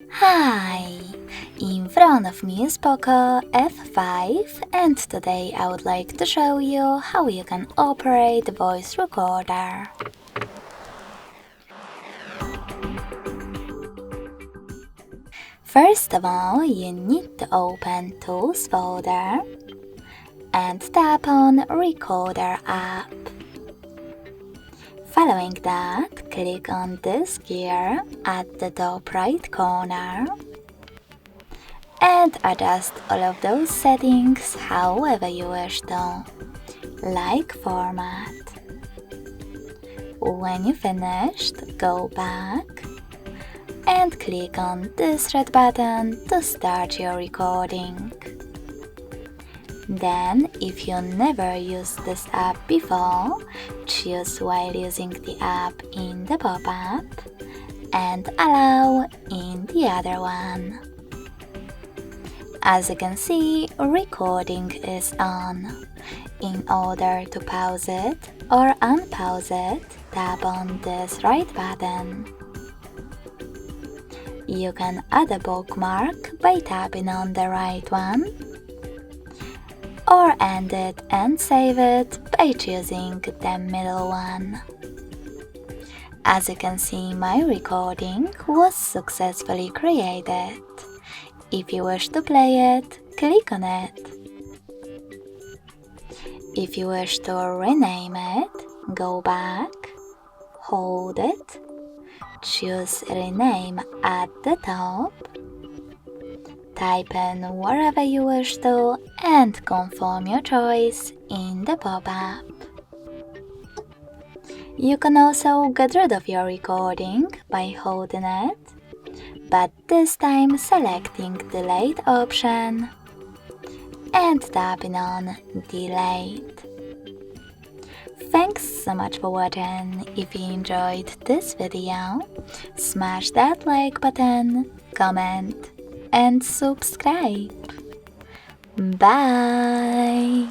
Hi! In front of me is Poco F5 and today I would like to show you how you can operate the voice recorder. First of all, you need to open Tools folder and tap on Recorder app. Following that, click on this gear at the top right corner and adjust all of those settings however you wish to, like format. When you finished, go back and click on this red button to start your recording. Then, if you never used this app before, choose while using the app in the pop-up and allow in the other one. As you can see, recording is on. In order to pause it or unpause it, tap on this right button. You can add a bookmark by tapping on the right one, or end it and save it by choosing the middle one. As you can see, my recording was successfully created. If you wish to play it, click on it. If you wish to rename it, go back, hold it, choose Rename at the top, type in wherever you wish to and confirm your choice in the pop-up. You can also get rid of your recording by holding it, but this time selecting Delete option and tapping on Delete. Thanks so much for watching. If you enjoyed this video, smash that like button, comment and subscribe. Bye!